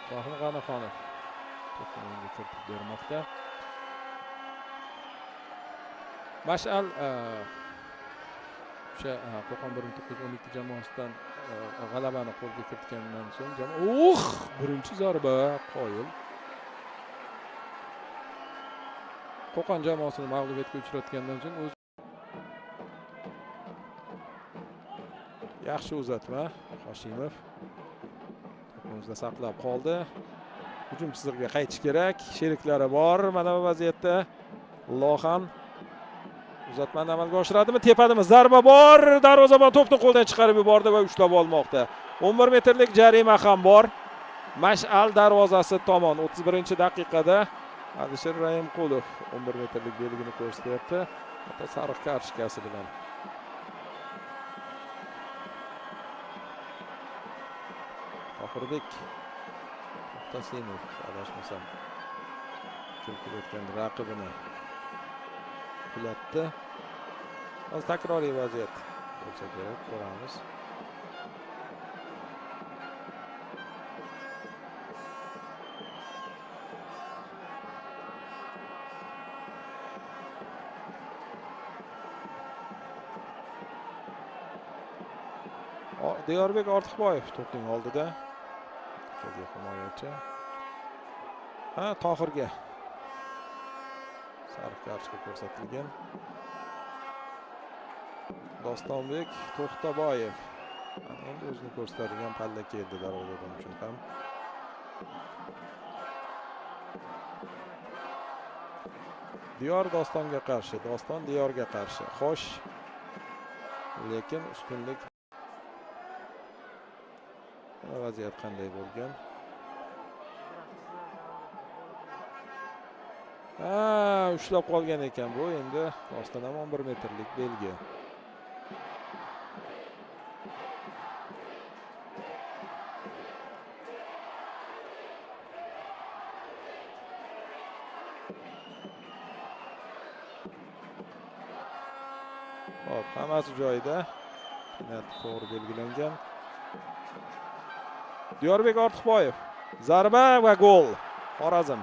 Rahim G'anixonov to'pni o'yinga kiritib bermoqda. Mash'al o'sha Qo'qon 1912 jamoasidan g'alabani qo'lga kiritgandan so'ng birinchi zarba qoyil. Qo'qon jamoasini mag'lubiyatga uchratgandan so'ng o'z yaxshi uzatma. Hoshimov to'pni saqlab qoldi. Hujum chizig'iga qaytish kerak. Sheriklari bor mana bu vaziyatda. Lohan uzatmani amalga oshiradimi? Tepadimi? Zarba bor. Darvozabon to'pni qo'ldan chiqarib yubordi va ushlab olmoqda. 11 metrlik jarima ham bor. Mash'al darvozasi tomon 31-daqiqada Alisher Rahimqulov 11 metrlik belgini ko'rsatyapti. Hatto sariq kartochkasi bilan. Tohirbek Tasimov adashmasam kelib raqibini kulatdi. Hozir takroriy vaziyat bo'lsa kerak, ko'ramiz. Diyorbek Ortiqboyev to'pning oldida. Himoyachi. Tohirga sariq kartochka ko'rsatilgan. Dostonbek To'xtaboyev endi o'zini ko'rsatadigan palla keldi darvozadan uchun ham. Diyor Dostonga qarshi, Doston Diyorga qarshi. Xo'sh, lekin ustunlik vaziyat qanday bo'lgan? Ushlab qolgan ekan bu. Endi Doston ham 11 metrlik belgi. Hop, hammasi joyida. Penalti to'g'ri belgilangan. Diyorbek Ortiqboyev zarba va gol. Xorazm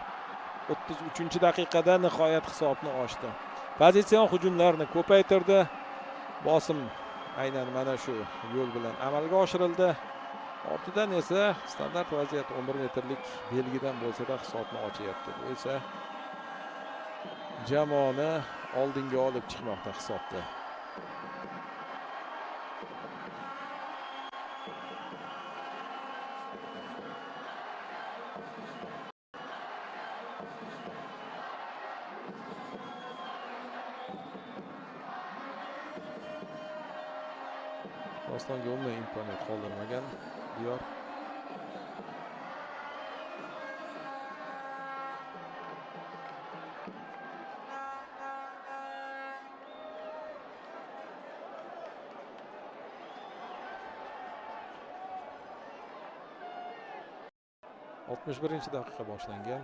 33-daqiqada nihoyat hisobni ochdi. Pozitsion hujumlarni ko'paytirdi. Bosim aynan mana shu yo'l bilan amalga oshirildi. Ortidan esa standart vaziyat 11 metrlik belgidan bo'lsa-da hisobni ochyapti. Bu esa jamoani oldinga olib chiqmoqda hisobda. Dostonga umuman imkoniyat qoldirmagan Diyor. daqiqa boshlangan.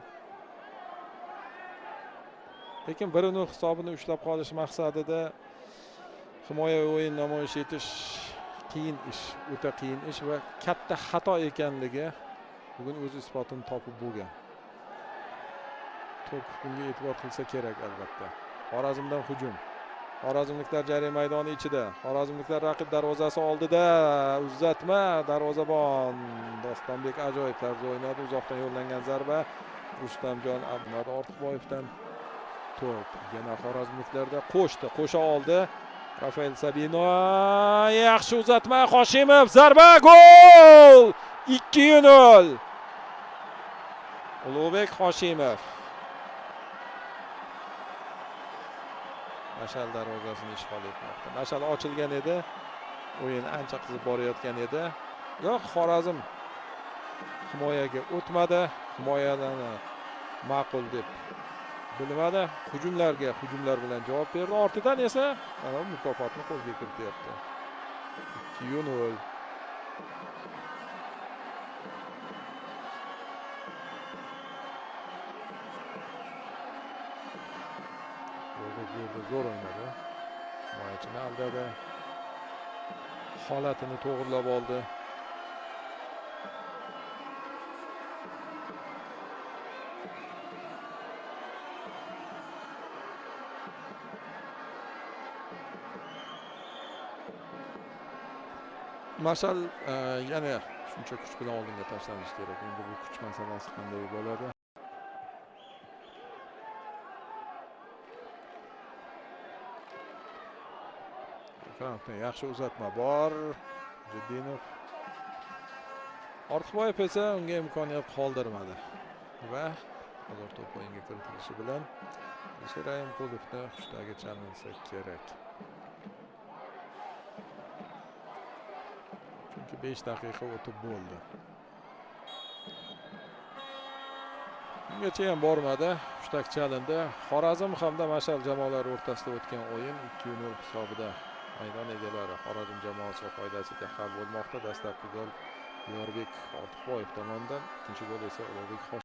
Lekin 1-0 hisobini ushlab qolish maqsadida himoyaviy o'yin namoyish etish qiyin ish, o'ta qiyin ish va katta xato ekanligi bugun o'z isbotini topib bo'lgan. To'p bunga e'tibor qilsa kerak albatta. Xorazmdan hujum. Xorazmliklar jarima maydoni ichida. Xorazmliklar raqib darvozasi oldida uzatma. Darvozabon Dostonbek ajoyib tarzda o'ynadi. Uzoqdan yo'llangan zarba Rustamjon Abdumad Ortiqboyevdan to'p. Yana xorazmliklarda qo'sha oldi. Rafael Sabino yaxshi uzatma. Hoshimov zarba, gol! 2-0. Ulug'bek Hoshimov Mash'al darvozasini ishg'ol etmoqda. Mash'al ochilgan edi. O'yin ancha qizib borayotgan edi. Yo'q, Xorazm himoyaga o'tmadi. Himoyadan ma'qul deb bilmadi. Hujumlar bilan javob berdi. Ortidan esa mana bu mukofotni qo'lga kirityapti. 2-0. Zo'r o'ynadi. Himoyachini aldadi. Holatini to'g'rilab oldi. Mashal yana shuncha kuch bilan oldinga tashlanishi kerak. Endi bu kuch masalasi qanday bo'ladi? Frankdan yaxshi uzatma bor. Jiddinov. Ortiqboyev esa unga imkoniyat qoldirmadi. Va hozir to'p o'yinga kiritilishi bilan Alisher Ayimqulovni hushdagi chalinsa kerak. Chunki 5 daqiqa o'tib bo'ldi. Ungacha ham bormadi. Hushtak chalindi. Xorazm hamda Mashal jamoalari o'rtasida o'tgan o'yin 2-0 hisobida maydon egalari Xorazm jamoasi foydasiga hal bo'lmoqda. Dastlabki gol Yorbek Ortiqboyev tomonidan, ikkinchi gol esa Ulug'bek